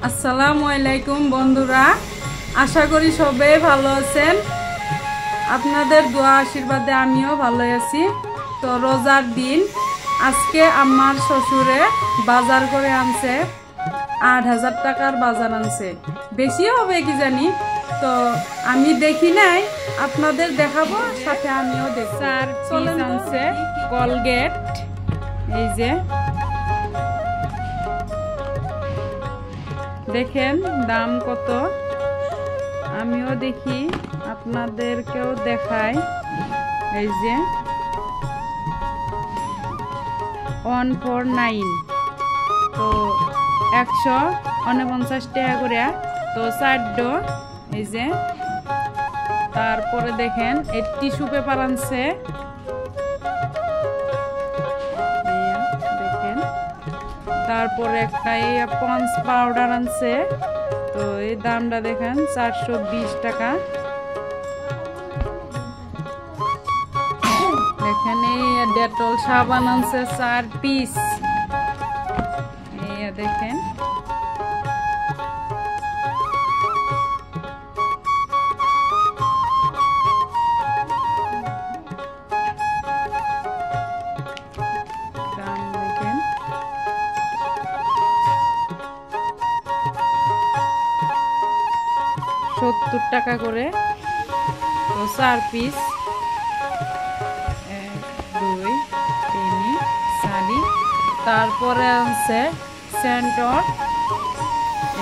আসসালামু আলাইকুম বন্ধুরা, আশা করি সবাই ভালো আছেন। আপনাদের দোয়া আশীর্বাদে আমিও ভালো আছি। তো রোজার দিন আজকে আমার শ্বশুরে বাজার করে আনছে, ৮,০০০ টাকার বাজার আনছে। বেশিও হবে কি জানি, তো আমি দেখি নাই, আপনাদের দেখাবো, সাথে আমিও দেখব। চলেন আনছে কলগেট, এই যে দেখেন দাম কত, আমিও দেখি আপনাদেরকেও দেখাই। এই যে 149, তো 149 টাকা করে, তো 4 এই যে। তারপরে দেখেন এই টিস্যু পেপার আনছে, দেখেন। তারপরে একটা এই পন্স পাউডার আনছে, তো এই দামটা দেখেন 420 টাকা। দেখেন এই ডেটল সাবান আনছে 4 পিস, এই দেখেন। দাম দেখেন 70 টাকা করে, তো 4 পিস, 1 2 3 4। তারপরে আছে সেন্টর,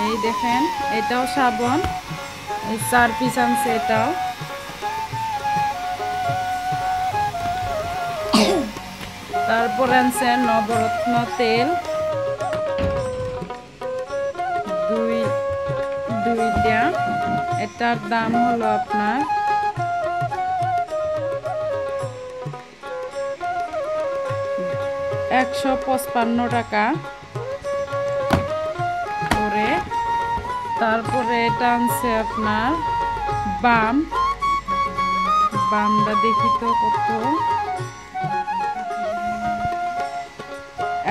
এই দেখেন এটাও সাবান, এই 4 পিস আনছে এটাও। তারপরে আনছে নবরত্ন তেল, দুইটা। এটার দাম হলো আপনার 155 টাকা করে। তারপরে এটা আনছে আপনার বামটা দেখি তো কত,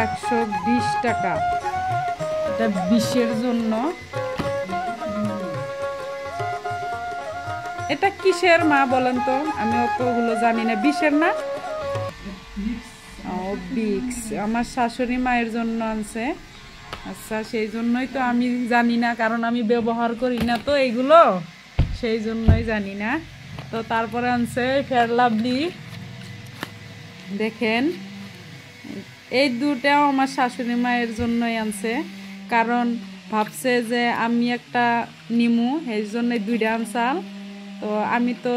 120 টাকা। এটা বিষের জন্য। এটা কিসের মা বলেন তো, আমি অতগুলো জানি না। বিষের না, ও বিক্স, আমার শাশুড়ি মায়ের জন্য আনছে। আচ্ছা, সেই জন্যই তো আমি জানি না, কারণ আমি ব্যবহার করি না তো এইগুলো, সেই জন্যই জানি না। তো তারপরে আনছে ফেয়ার লাভলি, দেখেন এই দুটাও আমার শাশুড়ি মায়ের জন্যই আনছে, কারণ ভাবছে যে আমি একটা নিমু, এই জন্যই 2টা আনসাল। তো আমি তো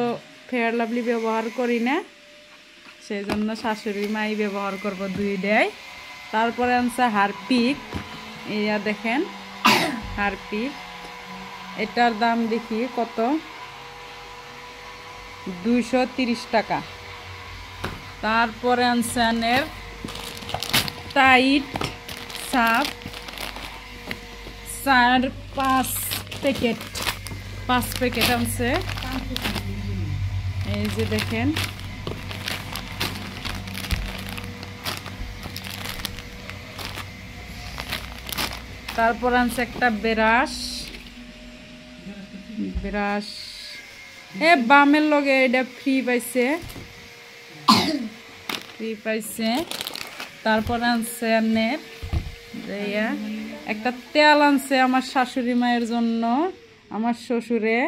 ফেয়ার লাভলি ব্যবহার করি না, সেই জন্য শাশুড়ি মাই ব্যবহার করব 2টাই। তারপরে আনছে হারপিক, এইয়া দেখেন হারপিক, এটার দাম দেখি কত, 230 টাকা। তারপরে আনছে আনের টাইট সাপ, 5 প্যাকেট আনছে, এই যে দেখেন। তারপর আনছে একটা ব্রাশ, বামের লগে এটা ফ্রি পাইছে। তারপর আনছে একটা তেল আনছে আমার শাশুড়ি মায়ের জন্য, আমার শ্বশুরে,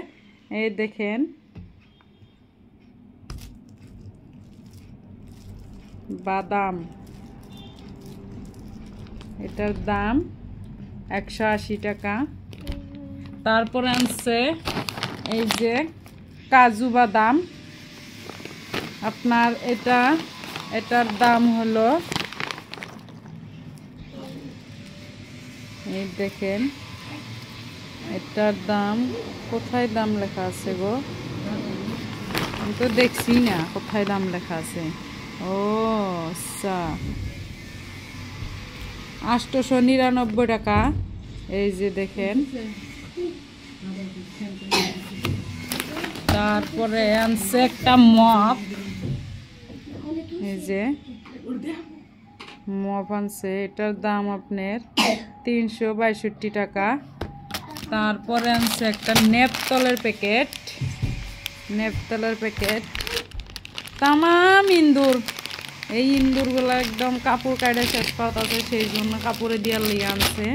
এই দেখেন। বাদাম, এটার দাম 180 টাকা। তারপরে আনছে এই যে কাজু বাদাম, আপনার এটার দাম হলো, এই দেখেন এটার দাম, কোথায় দাম লেখা আছে গো, আমি তো দেখছি না কোথায় দাম লেখা আছে। ও আচ্ছা, 899 টাকা, এই যে দেখেন। তারপরে আনছে একটা মগ, এই যে মপ আনছে, এটার দাম আপনার 362 টাকা। তারপরে আনছে একটা নেপতলের প্যাকেট, তামাম ইন্দুর। এই ইন্দুরগুলো একদম কাপড় কাটে শেষ করতেছে, সেই জন্য কাপড়ে দিয়ে লিয়ে আনছে।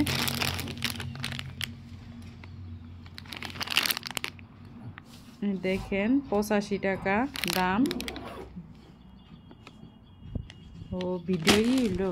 দেখেন 85 টাকা দাম। ও ভিডিওই হলো।